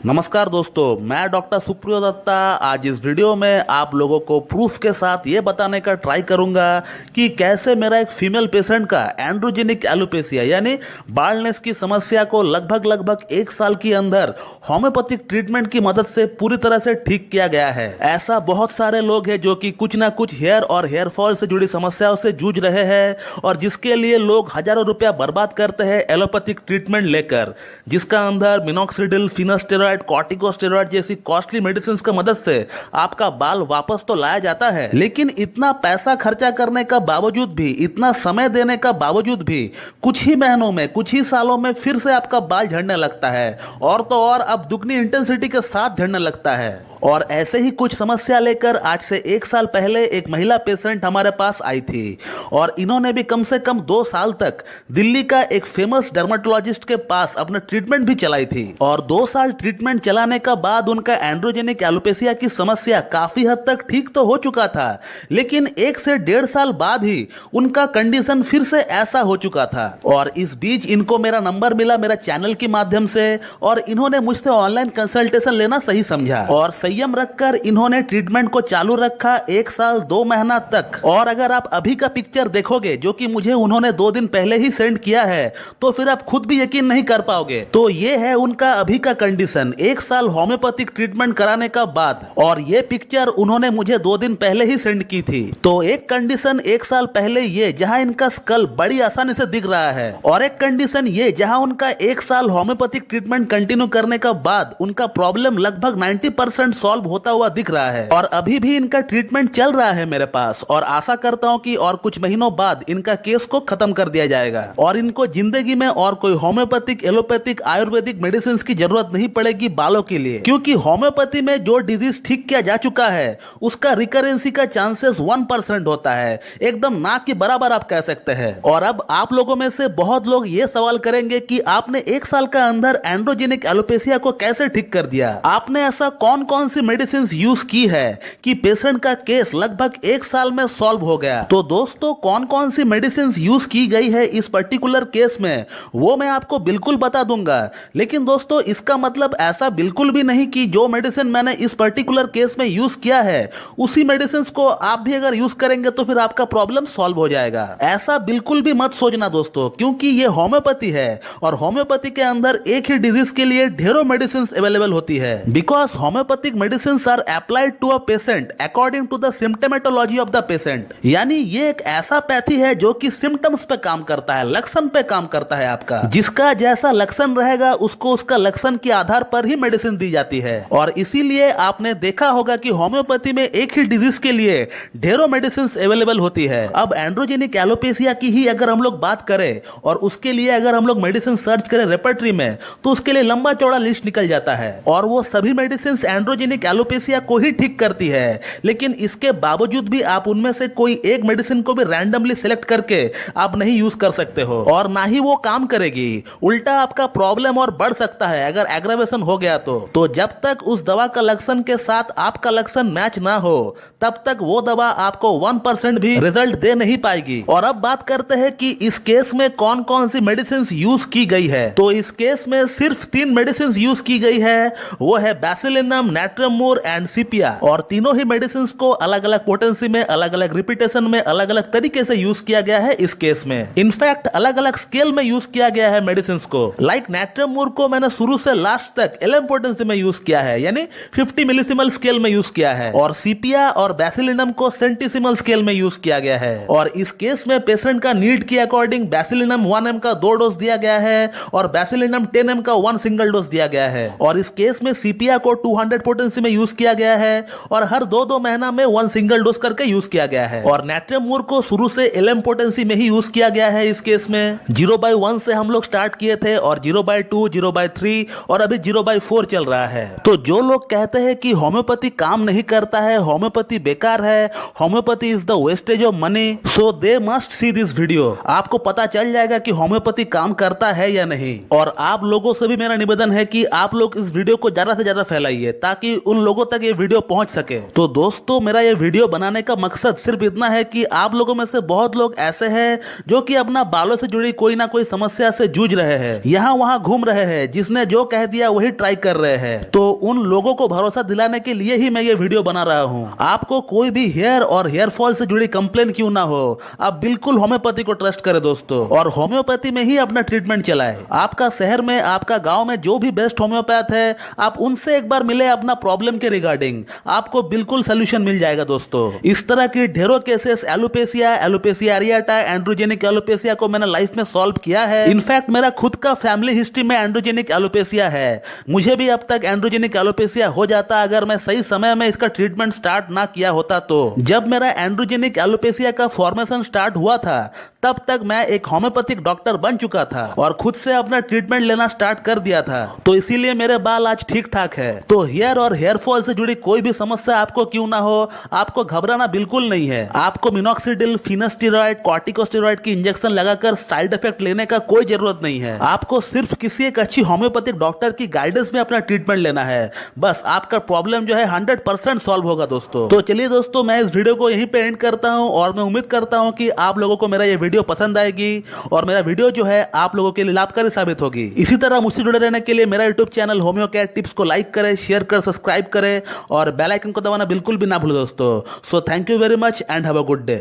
नमस्कार दोस्तों, मैं डॉक्टर सुप्रियो दत्ता आज इस वीडियो में आप लोगों को प्रूफ के साथ ये बताने का ट्राई करूंगा कि कैसे मेरा एक फीमेल पेशेंट का एंड्रोजेनिक एलोपेशिया यानी बाल्डनेस की समस्या को लगभग 1 साल के अंदर होम्योपैथिक ट्रीटमेंट की मदद से पूरी तरह से ठीक किया गया है। ऐसा बहुत सारे लोग हैं जो कि कुछ ना कुछ हेयर और हेयर फॉल से जुड़ी समस्याओं से जूझ रहे हैं और जिसके लिए लोग हजारों रुपया बर्बाद करते हैं एलोपैथिक ट्रीटमेंट लेकर, जिसका अंदर मिनॉक्सिडिल, फिनास्टेरॉइड, कॉर्टिकोस्टेरॉइड जैसी कॉस्टली मेडिसिन की मदद से आपका बाल वापस तो लाया जाता है, लेकिन इतना पैसा खर्चा करने का बावजूद भी, इतना समय देने का बावजूद भी कुछ ही महीनों में, कुछ ही सालों में फिर से आपका बाल झड़ने लगता है और तो और अब दुगनी इंटेंसिटी के साथ झड़ने लगता है। और ऐसे ही कुछ समस्या लेकर आज से 1 साल पहले एक महिला पेशेंट हमारे पास आई थी और इन्होंने भी कम से कम 2 साल तक दिल्ली का एक फेमस डर्मेटोलॉजिस्ट के पास अपना ट्रीटमेंट भी चलाई थी और 2 साल ट्रीटमेंट चलाने का बाद उनका एंड्रोजेनिक एलोपेशिया की समस्या काफी हद तक ठीक तो हो चुका था, लेकिन 1 से 1.5 साल बाद ही उनका कंडीशन फिर से ऐसा हो चुका था। और इस बीच इनको मेरा नंबर मिला मेरा चैनल के माध्यम से और इन्होंने मुझसे ऑनलाइन कंसल्टेशन लेना सही समझा और संयम रखकर इन्होंने ट्रीटमेंट को चालू रखा 1 साल 2 महीना तक। और अगर आप अभी का पिक्चर देखोगे जो कि मुझे उन्होंने 2 दिन पहले ही सेंड किया है तो फिर आप खुद भी यकीन नहीं कर पाओगे। तो ये है उनका अभी का कंडीशन 1 साल होम्योपैथिक ट्रीटमेंट कराने का बाद, और ये पिक्चर उन्होंने मुझे 2 दिन पहले ही सेंड की थी। तो एक कंडीशन 1 साल पहले ये जहां इनका स्कल बड़ी आसानी से दिख रहा है और एक कंडीशन ये जहां उनका 1 साल होम्योपैथिक ट्रीटमेंट कंटिन्यू करने का बाद उनका प्रॉब्लम लगभग 90% सॉल्व होता हुआ दिख रहा है और अभी भी इनका ट्रीटमेंट चल रहा है मेरे पास। और आशा करता हूं कि और कुछ महीनों बाद इनका केस को खत्म कर दिया जाएगा और इनको जिंदगी में और कोई होम्योपैथिक, एलोपैथिक, आयुर्वेदिक मेडिसिन की जरूरत नहीं पड़ेगी बालों के लिए, क्योंकि होम्योपैथी में जो डिजीज ठीक किया जा चुका है उसका रिकरेंसी का चांसेस 1% होता है, एकदम ना के बराबर आप कह सकते हैं। और अब आप लोगों में से बहुत लोग ये सवाल करेंगे कि आपने 1 साल का अंदर एंड्रोजेनिक एलोपेशिया को कैसे ठीक कर दिया, आपने ऐसा कौन कौन सी मेडिसिन यूज की है कि पेशेंट का केस लगभग 1 साल में सॉल्व हो गया। तो दोस्तों कौन कौन सी मेडिसिन यूज की गई है इस पर्टिकुलर केस में वो मैं आपको बिल्कुल बता दूंगा, लेकिन दोस्तों इसका मतलब ऐसा बिल्कुल भी नहीं कि जो मेडिसिन मैंने इस पर्टिकुलर केस में यूज किया है उसी मेडिसिन को आप भी अगर यूज करेंगे तो फिर आपका प्रॉब्लम सॉल्व हो जाएगा। ऐसा बिल्कुल भी मत सोचना दोस्तों, क्योंकि ये होम्योपैथी है और होम्योपैथी के अंदर एक ही डिजीज के लिए ढेरों मेडिसिन अवेलेबल होती है। Because homoeopathic medicine are applied to a patient according to the symptomatology of the patient, यानी ये एक ऐसा पैथी है जो कि सिम्टम्स पे काम करता है, लक्षण पे काम करता है आपका। जिसका जैसा लक्षण रहेगा उसको उसका लक्षण के आधार पर ही मेडिसिन दी जाती है और इसीलिए आपने देखा होगा कि होम्योपैथी में एक ही डिजीज के लिए ढेरों मेडिसिन अवेलेबल होती है। अब एंड्रोजेनिक एलोपेशिया की ही अगर हम लोग बात करें और उसके लिए अगर हम लोग मेडिसिन सर्च करें रेपर्टरी में तो उसके लिए लंबा चौड़ा लिस्ट निकल जाता है और वो सभी मेडिसिन एंड्रोजेनिक एलोपेशिया को ही ठीक करती है, लेकिन इसके बावजूद भी आप उनमें से कोई एक मेडिसिन को भी रैंडमली सिलेक्ट करके आप नहीं यूज कर सकते हो और ना ही वो काम करेगी, उल्टा आपका प्रॉब्लम और बढ़ सकता है अगर एग्रावेशन हो गया तो जब तक उस दवा का लक्षण के साथ आपका लक्षण मैच ना हो तब तक वो दवा आपको 1% भी रिजल्ट दे नहीं पाएगी। और अब बात करते हैं कि इस केस में कौन कौन सी मेडिसिन यूज की गई है। तो इस केस में सिर्फ 3 मेडिसिन यूज की गई है, वो है बैसिलिनम, नाट्रियम एंड सीपिया, और तीनों ही मेडिसिन को अलग अलग पोटेंसी में, अलग अलग रिपीटेशन में, अलग अलग तरीके से यूज किया गया है इस केस में। इनफैक्ट अलग अलग स्केल में यूज किया गया है मेडिसिन को। लाइक नाट्रियम को मैंने शुरू से लास्ट तक 11 पोटेंसी में यूज किया है, यानी 50 मिलीसिमल स्केल में यूज किया है, और सीपिया और बैसिलिनम को सेंटीसिमल स्केल में यूज किया गया है। और इस केस में पेशेंट का नीड के अकॉर्डिंग बैसिलिनम 1 mg का 2 डोज दिया गया है और बैसिलिनम 10 mg का 1 सिंगल डोज दिया गया है। और इस केस में सीपिया को 200 पोटेंसी में यूज किया गया है और हर 2-2 महीना में 1 सिंगल डोज करके यूज किया गया है। और नाट्रियम को शुरू से 11 पोटेंसी में ही यूज किया गया है इस केस में। 0/1 से हम लोग स्टार्ट किए थे और 0/2, 0/3 और अभी 0/4 चल रहा है। तो जो लोग कहते हैं कि होम्योपैथी काम नहीं करता है, होम्योपैथी बेकार है, homeopathy is the wastage of money, so they must see this video. आपको पता चल जाएगा कि होम्योपैथी काम करता है या नहीं। और आप लोगों से भी मेरा निवेदन है कि आप लोग इस वीडियो को ज्यादा से ज्यादा फैलाइए ताकि ताकि उन लोगों तक ये वीडियो पहुंच सके। तो दोस्तों, मेरा ये वीडियो बनाने का मकसद सिर्फ इतना है कि आप लोगों में से बहुत लोग ऐसे हैं जो कि अपना बालों से जुड़ी कोई ना कोई समस्या से जूझ रहे हैं, यहाँ वहाँ घूम रहे हैं, जिसने जो कह दिया वही ट्राई कर रहे हैं। तो उन लोगों को भरोसा दिलाने के लिए ही मैं ये वीडियो बना रहा हूँ। आपको कोई भी हेयर और हेयर फॉल से जुड़ी कंप्लेन क्यों ना हो, आप बिल्कुल होम्योपैथी को ट्रस्ट करें दोस्तों, और होम्योपैथी में ही अपना ट्रीटमेंट चलाएं। आपका शहर में, आपका गांव में जो भी बेस्ट होम्योपैथ है, आप उनसे एक बार मिले अपना प्रॉब्लम के रिगार्डिंग, आपको बिल्कुल सोल्यूशन मिल जाएगा दोस्तों। इस तरह की ढेरों cases alopecia, alopecia areata, androgenic alopecia को मैंने लाइफ में सॉल्व किया है। इनफैक्ट मेरा खुद का फैमिली हिस्ट्री में एंड्रोजेनिक एलोपेशिया है। मुझे भी अब तक एंड्रोजेनिक एलोपेशिया हो जाता अगर मैं सही समय में इसका ट्रीटमेंट स्टार्ट ना किया होता। तो जब मेरा एंड्रोजेनिक एलोपेशिया का फॉर्मेशन स्टार्ट हुआ था, तब तक मैं एक होम्योपैथिक डॉक्टर बन चुका था और खुद से अपना ट्रीटमेंट लेना स्टार्ट कर दिया था। तो इसीलिए मेरे बाल आज ठीक ठाक है। तो हेयर और हेयर फॉल से जुड़ी कोई भी समस्या आपको क्यों ना हो, आपको घबराना बिल्कुल नहीं है। आपको मिनॉक्सिडिल, फिनास्टेरॉइड, कॉर्टिकोस्टेरॉइड की इंजेक्शन लगाकर साइड इफेक्ट लेने का कोई जरूरत नहीं है। आपको सिर्फ किसी एक अच्छी होम्योपैथिक डॉक्टर की गाइडेंस में अपना ट्रीटमेंट लेना है। बस आपका प्रॉब्लम जो है 100% सॉल्व होगा दोस्तों। तो चलिए दोस्तों, मैं इस वीडियो को यहीं पे एंड करता हूं और मैं उम्मीद करता हूं कि आप लोगों को मेरा ये वीडियो पसंद आएगी और मेरा वीडियो जो है आप लोगों के लिए लाभकारी साबित होगी। इसी तरह मुझसे जुड़े रहने के लिए मेरा YouTube channel homeo care tips को लाइक करें, शेयर कर, सब्सक्राइब करें और बेल आइकन को दबाना बिल्कुल भी ना भूलें दोस्तों। So thank you very much and have a good day.